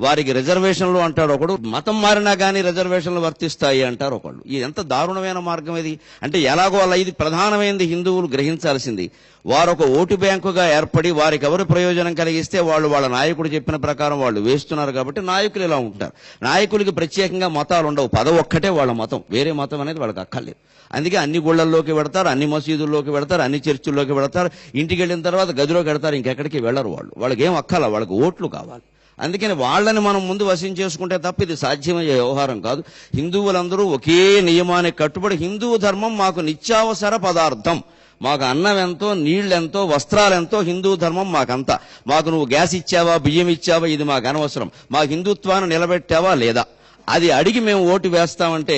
వారికి రిజర్వేషన్లు అంటాడు ఒకడు, మతం మారినా కానీ రిజర్వేషన్లు వర్తిస్తాయి అంటారు ఒకళ్ళు. ఇది ఎంత దారుణమైన మార్గం ఇది. అంటే ఎలాగో అలా ఇది ప్రధానమైనది హిందువులు గ్రహించాల్సింది. వారు ఒక ఓటు బ్యాంకుగా ఏర్పడి వారికి ఎవరు ప్రయోజనం కలిగిస్తే వాళ్ళు వాళ్ళ నాయకుడు చెప్పిన ప్రకారం వాళ్ళు వేస్తున్నారు. కాబట్టి నాయకులు ఇలా ఉంటారు. నాయకులకి ప్రత్యేకంగా మతాలు ఉండవు, పదవి ఒక్కటే వాళ్ళ మతం, వేరే మతం అనేది వాళ్ళకి అక్కర్లేదు. అందుకే అన్ని గుళ్లల్లోకి వెడతారు, అన్ని మసీదుల్లోకి వెడతారు, అన్ని చర్చిల్లోకి వెడతారు. ఇంటికి వెళ్ళిన తర్వాత గదిలోకి వెడతారు, ఇంకెక్కడికి వెళ్ళరు. వాళ్ళకి ఏం అక్కల, వాళ్ళకి ఓట్లు కావాలి. అందుకని వాళ్ళని మనం ముందు వశం చేసుకుంటే తప్ప ఇది సాధ్యమయ్యే వ్యవహారం కాదు. హిందువులందరూ ఒకే నియమానికి కట్టుబడి, హిందూ ధర్మం మాకు నిత్యావసర పదార్థం, మాకు అన్నం ఎంతో, నీళ్ళెంతో, వస్త్రాలెంతో హిందూ ధర్మం మాకంతా. మాకు నువ్వు గ్యాస్ ఇచ్చావా, బియ్యం ఇచ్చావా, ఇది మాకు అనవసరం. మా హిందుత్వాన్ని నిలబెట్టావా లేదా, అది అడిగి మేము ఓటు వేస్తామంటే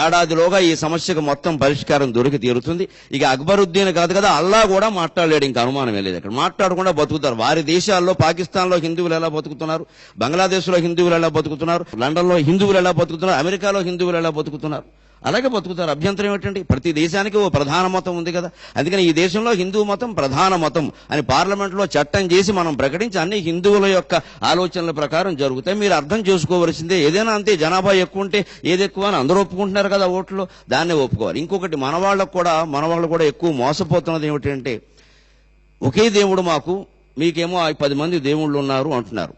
ఏడాదిలోగా ఈ సమస్యకు మొత్తం పరిష్కారం దొరికి తీరుతుంది. ఇక అక్బరుద్దీన్ కాదు కదా, అల్లా కూడా మాట్లాడలేడు, ఇంకా అనుమానమే లేదు. ఇక్కడ మాట్లాడకుండా బతుకుతారు. వారి దేశాల్లో, పాకిస్తాన్లో హిందువులు ఎలా బతుకుతున్నారు, బంగ్లాదేశ్లో హిందువులు ఎలా బతుకుతున్నారు, లండన్లో హిందువులు ఎలా బతుకుతున్నారు, అమెరికాలో హిందువులు ఎలా బతుకుతున్నారు, అలాగే బతుకుతారు. అభ్యంతరం ఏమిటండి? ప్రతి దేశానికి ఓ ప్రధాన మతం ఉంది కదా. అందుకని ఈ దేశంలో హిందూ మతం ప్రధాన మతం అని పార్లమెంట్లో చట్టం చేసి మనం ప్రకటించి అన్ని హిందువుల యొక్క ఆలోచనల ప్రకారం జరుగుతాయి. మీరు అర్థం చేసుకోవలసిందే, ఏదైనా అంతే, జనాభా ఎక్కువ ఉంటే ఏది ఎక్కువ అని అందరూ ఒప్పుకుంటున్నారు కదా ఓట్లు, దాన్నే ఒప్పుకోవాలి. ఇంకొకటి మన వాళ్ళు కూడా ఎక్కువ మోసపోతున్నది ఏమిటంటే, ఒకే దేవుడు మాకు, మీకేమో 10 మంది దేవుళ్ళు ఉన్నారు అంటున్నారు.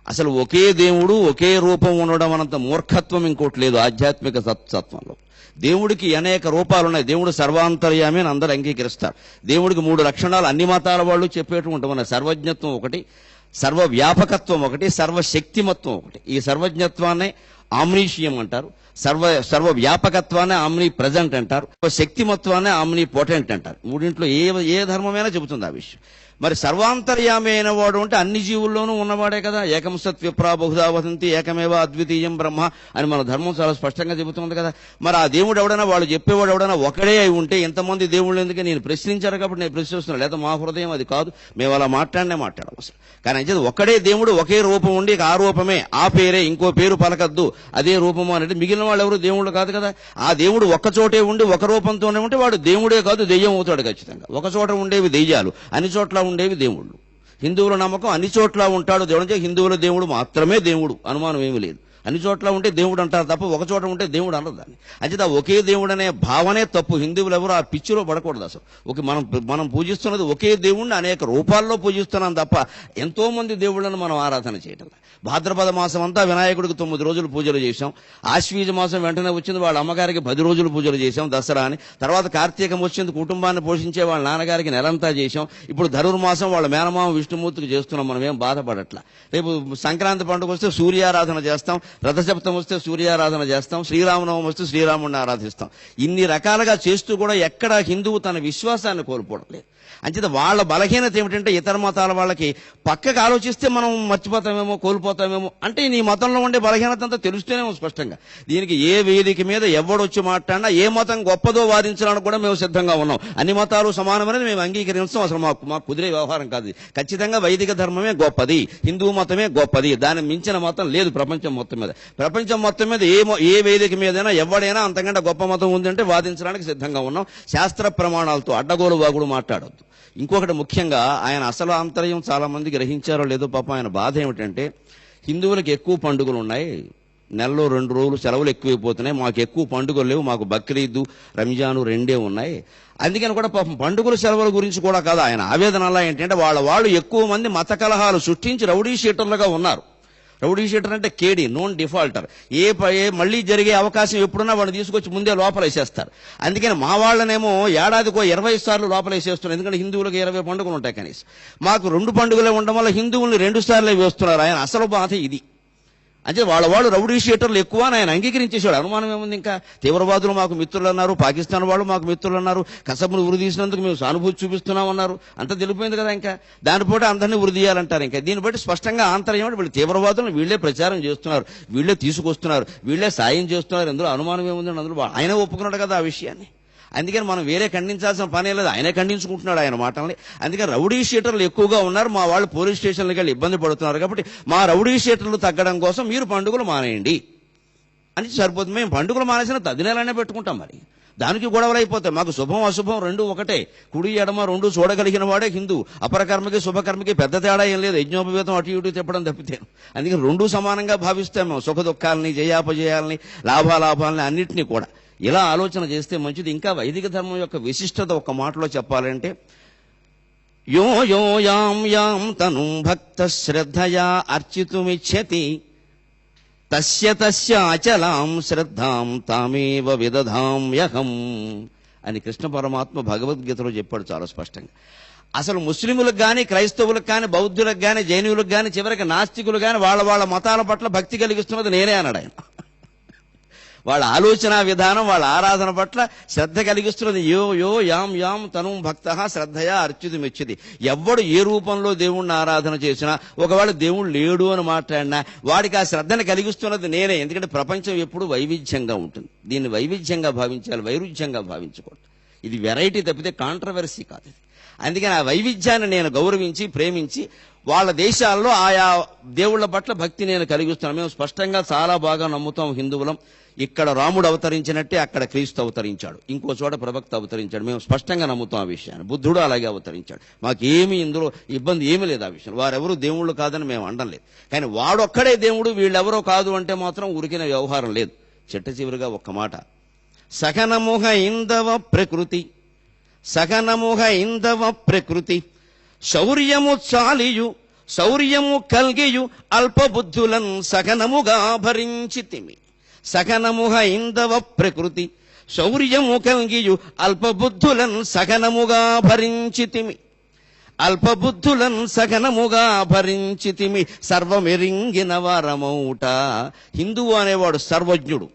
అసలు ఒకే దేవుడు ఒకే రూపం ఉండడం అనంత మూర్ఖత్వం ఇంకోటి లేదు ఆధ్యాత్మిక సత్వంలో. దేవుడికి అనేక రూపాలు ఉన్నాయి. దేవుడు సర్వాంతర్యామి అని అందరూ అంగీకరిస్తారు. దేవుడికి 3 లక్షణాలు అన్ని మతాల వాళ్ళు చెప్పేటువంటి ఉన్నాయి. సర్వజ్ఞత్వం ఒకటి, సర్వవ్యాపకత్వం ఒకటి, సర్వశక్తిమత్వం ఒకటి. ఈ సర్వజ్ఞత్వాన్ని ఆమ్నీషియం అంటారు, సర్వవ్యాపకత్వాన్ని ఆమ్ని ప్రజెంట్ అంటారు, శక్తిమత్వాన్ని ఆమ్ని పొటెంట్ అంటారు. మూడింట్లో ఏ ధర్మమైనా చెబుతుంది ఆ విషయం. మరి సర్వాంతర్యామి అయిన వాడు అంటే అన్ని జీవుల్లోనూ ఉన్నవాడే కదా. ఏకం సత్ విప్రా బహుధా వదంతి ఏకమేవ అద్వితీయం బ్రహ్మ అని మన ధర్మం చాలా స్పష్టంగా చెబుతుంది కదా. మరి ఆ దేవుడు ఎవడైనా, వాళ్ళు చెప్పేవాడు ఎవడైనా ఒకడే అయి ఉంటే ఎంతమంది దేవుళ్ళు ఎందుకు? నేను ప్రశ్నించారు కాబట్టి నేను ప్రశ్నిస్తున్నాను, లేదా మా హృదయం అది కాదు, మేము అలా మాట్లాడడం అసలు. కానీ అంటే ఒక్కడే దేవుడు, ఒకే రూపం ఉండి ఆ రూపమే, ఆ పేరే, ఇంకో పేరు పలకద్దు, అదే రూపము అనేది మిగిలిన వాళ్ళు ఎవరు దేవుళ్ళు కాదు కదా. ఆ దేవుడు ఒక్క చోటే ఉండి ఒక రూపంతోనే ఉంటే వాడు దేవుడే కాదు, దెయ్యం అవుతాడు ఖచ్చితంగా. ఒక చోట ఉండేవి దెయ్యాలు, అన్ని చోట్ల ఉండేవి దేవుళ్ళు. హిందువుల నమ్మకం అన్ని చోట్ల ఉంటాడు దేవుడు, హిందువుల దేవుడు మాత్రమే దేవుడు, అనుమానం ఏమీ లేదు. అన్ని చోట్ల ఉంటే దేవుడు అంటారు తప్ప ఒక చోట ఉంటే దేవుడు అనరు దాన్ని. అంటే ఒకే దేవుడు అనే భావనే తప్పు. హిందువులు ఎవరు ఆ పిచ్చిలో పడకూడదు అసలు. మనం పూజిస్తున్నది ఒకే దేవుణ్ణి అనేక రూపాల్లో పూజిస్తున్నాం తప్ప ఎంతో మంది దేవుళ్ళను మనం ఆరాధన చేయటం. భాద్రపద మాసం అంతా వినాయకుడికి 9 రోజులు పూజలు చేశాం. ఆశ్వీజ మాసం వెంటనే వచ్చింది, వాళ్ళ అమ్మగారికి 10 రోజులు పూజలు చేశాం, దసరా అని. తర్వాత కార్తీకం వచ్చింది, కుటుంబాన్ని పోషించే వాళ్ళ నాన్నగారికి నెలంతా చేశాం. ఇప్పుడు ధనుర్మాసం వాళ్ళ మేనమామ విష్ణుమూర్తికి చేస్తున్నాం, మనం ఏం బాధపడట్లా. రేపు సంక్రాంతి పండుగ వస్తే సూర్యారాధన చేస్తాం, రథసప్తం వస్తే సూర్యారాధన చేస్తాం, శ్రీరామనవమి వస్తే శ్రీరాముడిని ఆరాధిస్తాం. ఇన్ని రకాలుగా చేస్తూ కూడా ఎక్కడ హిందువు తన విశ్వాసాన్ని కోల్పోవడం లేదు. అంచేత వాళ్ళ బలహీనత ఏమిటంటే, ఇతర మతాల వాళ్ళకి పక్కకు ఆలోచిస్తే మనం మర్చిపోతామేమో, కోల్పోతామేమో. అంటే నీ మతంలో ఉండే బలహీనత అంతా తెలుస్తూనేమో స్పష్టంగా. దీనికి ఏ వేదిక మీద ఎవడొచ్చి మాట్లాడినా ఏ మతం గొప్పదో వాదించడానికి కూడా మేము సిద్ధంగా ఉన్నాం. అన్ని మతాలు సమానమని మేము అంగీకరించాం. అసలు మాకు కుదిరే వ్యవహారం కాదు. ఖచ్చితంగా వైదిక ధర్మమే గొప్పది, హిందూ మతమే గొప్పది, దాన్ని మించిన మతం లేదు ప్రపంచం మొత్తం మీద. ప్రపంచం మొత్తం మీద ఏ వేదిక మీదైనా ఎవడైనా అంతకంటే గొప్ప మతం ఉందంటే వాదించడానికి సిద్ధంగా ఉన్నాం. శాస్త్ర ప్రమాణాలతో అడ్డగోలు వాగుడు మాట్లాడొద్దు. ఇంకొకటి ముఖ్యంగా, ఆయన అసలు ఆంతర్యం చాలా మంది గ్రహించారో లేదో పాపం, ఆయన బాధ ఏమిటంటే, హిందువులకు ఎక్కువ పండుగలు ఉన్నాయి, నెలలో 2 రోజులు సెలవులు ఎక్కువైపోతున్నాయి, మాకు ఎక్కువ పండుగలు లేవు, మాకు బక్రీదు రంజాను 2 ఉన్నాయి. అందుకని కూడా పాపం పండుగల సెలవుల గురించి కూడా కాదు ఆయన ఆవేదన. అలా ఏంటంటే వాళ్ళు ఎక్కువ మంది మత కలహాలు సృష్టించి రౌడీ షీటర్లుగా ఉన్నారు. రౌడీ షీటర్ అంటే కేడీ, నోన్ డిఫాల్టర్. మళ్ళీ జరిగే అవకాశం ఎప్పుడున్నా వాడిని తీసుకొచ్చి ముందే లోపలేసేస్తారు. అందుకని మా వాళ్ళనేమో ఏడాదికో 20 సార్లు లోపలేసేస్తున్నారు. ఎందుకంటే హిందువులకు 20 పండుగలు ఉంటాయి కనీసం. మాకు 2 పండుగలే ఉండడం వల్ల హిందువుల్ని 2 సార్లే వేస్తున్నారు. ఆయన అసలు బాధ ఇది. అంటే వాళ్ళు రౌడీ షీటర్లు ఎక్కువ అని ఆయన అంగీకరించేశాడు. అనుమానం ఏముంది? ఇంకా తీవ్రవాదులు మాకు మిత్రులు అన్నారు, పాకిస్తాన్ వాళ్ళు మాకు మిత్రులు అన్నారు, కసబును ఉరి తీసినందుకు మేము సానుభూతి చూపిస్తున్నామన్నారు. అంతా తెలిపోయింది కదా. ఇంకా దానిపోతే అందరినీ ఉరి తీయాలంటారు. ఇంకా దీన్ని బట్టి స్పష్టంగా ఆంతర్యం వీళ్ళు తీవ్రవాదులను వీళ్లే ప్రచారం చేస్తున్నారు, వీళ్లే తీసుకొస్తున్నారు, వీళ్లే సాయం చేస్తున్నారు. అందులో అనుమానం ఏముందండి? అందులో ఆయన ఒప్పుకున్నాడు కదా ఆ విషయాన్ని. అందుకని మనం వేరే ఖండించాల్సిన పనే లేదు, ఆయనే ఖండించుకుంటున్నాడు ఆయన మాటల్ని. అందుకని రౌడీ షీటర్లు ఎక్కువగా ఉన్నారు, మా వాళ్ళు పోలీస్ స్టేషన్లకి వెళ్ళి ఇబ్బంది పడుతున్నారు. కాబట్టి మా రౌడీ షీటర్లు తగ్గడం కోసం మీరు పండుగలు మానేయండి అని సరిపోతుంది. మేము పండుగలు మానేసిన 10 నెలలనే పెట్టుకుంటాం. మరి దానికి గొడవలు అయిపోతాయి. మాకు శుభం అశుభం రెండు ఒకటే, కుడి ఎడమ రెండు చూడగలిగిన వాడే హిందూ. అపరకర్మకి శుభకర్మకి పెద్ద తేడా ఏం లేదు, యజ్ఞోపవేతం అటు ఇటు తిప్పడం తప్పితే. అందుకని రెండు సమానంగా భావిస్తాం మేము, సుఖ దుఃఖాలని, జయాపజయాలని, లాభాలాభాలని అన్నింటినీ కూడా. ఇలా ఆలోచన చేస్తే మంచిది. ఇంకా వైదిక ధర్మం యొక్క విశిష్టత ఒక్క మాటలో చెప్పాలంటే, యో యో యాం యాం తనుం భక్త శ్రద్ధయా అర్చితుమిచ్చతి తస్య తస్య అచలాం శ్రద్ధాం తామేవ విదధామ్యహం అని కృష్ణ పరమాత్మ భగవద్గీతలో చెప్పాడు చాలా స్పష్టంగా. అసలు ముస్లిములకు కానీ, క్రైస్తవులకు కానీ, బౌద్ధులకు కానీ, జైనులకు కానీ, చివరికి నాస్తికులు కానీ వాళ్ళ వాళ్ళ మతాల పట్ల భక్తి కలిగిస్తున్నది నేనే అన్నాడు ఆయన. వాళ్ళ ఆలోచన విధానం, వాళ్ళ ఆరాధన పట్ల శ్రద్ధ కలిగిస్తున్నది యో యో యాం యాం తను భక్త శ్రద్ధయా అర్చితు మెచ్చిది. ఎవ్వడు ఏ రూపంలో దేవుణ్ణి ఆరాధన చేసినా, ఒకవేళ దేవుడు లేడు అని మాట్లాడినా వాడికి ఆ శ్రద్ధను కలిగిస్తున్నది నేనే. ఎందుకంటే ప్రపంచం ఎప్పుడు వైవిధ్యంగా ఉంటుంది. దీన్ని వైవిధ్యంగా భావించాలి, వైరుధ్యంగా భావించకూడదు. ఇది వెరైటీ తప్పితే కాంట్రవర్సీ కాదు ఇది. అందుకని ఆ వైవిధ్యాన్ని నేను గౌరవించి ప్రేమించి వాళ్ళ దేశాల్లో ఆయా దేవుళ్ల పట్ల భక్తి నేను కలిగిస్తున్నాను. మేము స్పష్టంగా చాలా బాగా నమ్ముతాం హిందువులం. ఇక్కడ రాముడు అవతరించినట్టే అక్కడ క్రీస్తు అవతరించాడు, ఇంకో చోట ప్రవక్త అవతరించాడు. మేము స్పష్టంగా నమ్ముతాం ఆ విషయాన్ని. బుద్ధుడు అలాగే అవతరించాడు. మాకేమీ ఇందులో ఇబ్బంది ఏమీ లేదు ఆ విషయం. వారెవరూ దేవుళ్ళు కాదని మేము అనడం లేదు. కానీ వాడొక్కడే దేవుడు, వీళ్ళెవరో కాదు అంటే మాత్రం ఉరికిన వ్యవహారం లేదు. చిట్ట చివరిగా ఒక్క మాట, సకనముహ ఇందవ ప్రకృతి, సకనముహ ఇందవ ప్రకృతి శౌర్యము చాలియు శౌర్యము కల్గియు అల్పబుద్ధులన్ సకనముగా భరించితిమి. సకనముహ ఇందవ ప్రకృతి శౌర్యము కల్గియు అల్పబుద్ధులన్ సకనముగా భరించితిమి. అల్పబుద్ధులన్ సకనముగా భరించితిమి. సర్వమెరింగిన వారమౌట. హిందువు అనేవాడు సర్వజ్ఞుడు.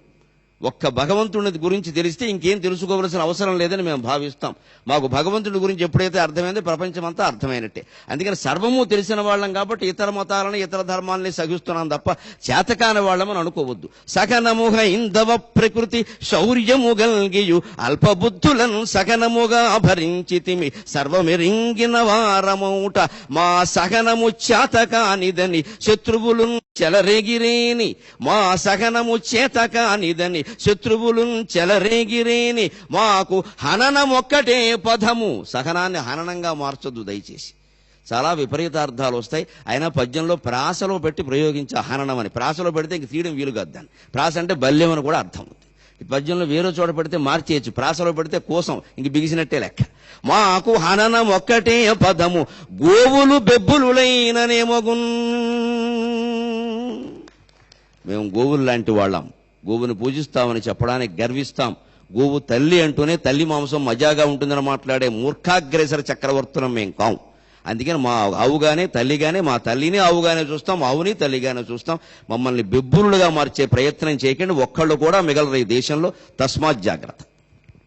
ఒక్క భగవంతుడి గురించి తెలిస్తే ఇంకేం తెలుసుకోవలసిన అవసరం లేదని మేము భావిస్తాం. మాకు భగవంతుడి గురించి ఎప్పుడైతే అర్థమైందో ప్రపంచం అంతా అర్థమైనట్టే. అందుకని సర్వము తెలిసిన వాళ్ళం కాబట్టి ఇతర మతాలను, ఇతర ధర్మాలని సహిస్తున్నాం తప్ప చేతకాని వాళ్ళమని అనుకోవద్దు. సకనముగ ఇందవ ప్రకృతి శౌర్యము గల్గియు అల్పబుద్ధులను సకనముగా భరించితిమి. సర్వమెరింగిన వారమౌట. మా సహనము చేతకానిదని శత్రువులు చెలరేగిరేని. మా సహనము చేతకానిదని శత్రువులు చెలరేగిరేని. మాకు హననమొక్కటే పదము. సహనాన్ని హననంగా మార్చొద్దు దయచేసి. చాలా విపరీతార్థాలు వస్తాయి. అయినా పద్యంలో ప్రాసలో పెట్టి ప్రయోగించే హననం అని. ప్రాసలో పెడితే ఇంక తీయడం వీలు కాదు దాన్ని. ప్రాస అంటే బల్యం అని కూడా అర్థం అవుతుంది. ఈ పద్యంలో వేరే చోట పెడితే మార్చేయచ్చు, ప్రాసలో పెడితే కోసం ఇంక బిగిసినట్టే లెక్క. మాకు హననం ఒక్కటే పదము గోవులు బెబ్బులులైననేమగున్. మేము గోవులు లాంటి వాళ్ళం. గోవుని పూజిస్తామని చెప్పడానికి గర్విస్తాం. గోవు తల్లి అంటూనే తల్లి మాంసం మజాగా ఉంటుందని మాట్లాడే మూర్ఖాగ్రేసర చక్రవర్తులం మేం కాం. అందుకని మా ఆవుగానే తల్లిగానే, మా తల్లిని ఆవుగానే చూస్తాం, ఆవుని తల్లిగానే చూస్తాం. మమ్మల్ని బెబ్బులుగా మార్చే ప్రయత్నం చేయకండి. ఒక్కళ్ళు కూడా మిగలరు ఈ దేశంలో. తస్మాత్ జాగ్రత్త.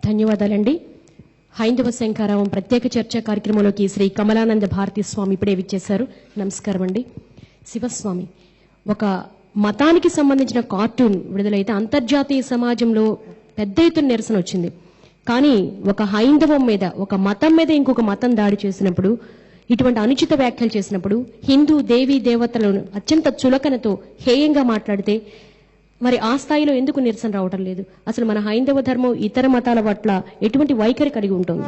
ధన్యవాదాలండి. హైందవ శంఖారావం ప్రత్యేక చర్చా కార్యక్రమంలోకి శ్రీ కమలానంద భారతీ స్వామి ఇప్పుడే విచ్చేశారు. నమస్కారం అండి. శివస్వామి, ఒక మతానికి సంబంధించిన కార్టూన్ విడుదలైతే అంతర్జాతీయ సమాజంలో పెద్ద ఎత్తున నిరసన వచ్చింది. కానీ ఒక హైందవం మీద, ఒక మతం మీద ఇంకొక మతం దాడి చేసినప్పుడు, ఇటువంటి అనుచిత వ్యాఖ్యలు చేసినప్పుడు, హిందూ దేవీ దేవతలను అత్యంత చులకనతో హేయంగా మాట్లాడితే మరి ఆ స్థాయిలో ఎందుకు నిరసన రావటం లేదు? అసలు మన హైందవ ధర్మం ఇతర మతాల పట్ల ఎటువంటి వైఖరి కలిగి ఉంటుంది?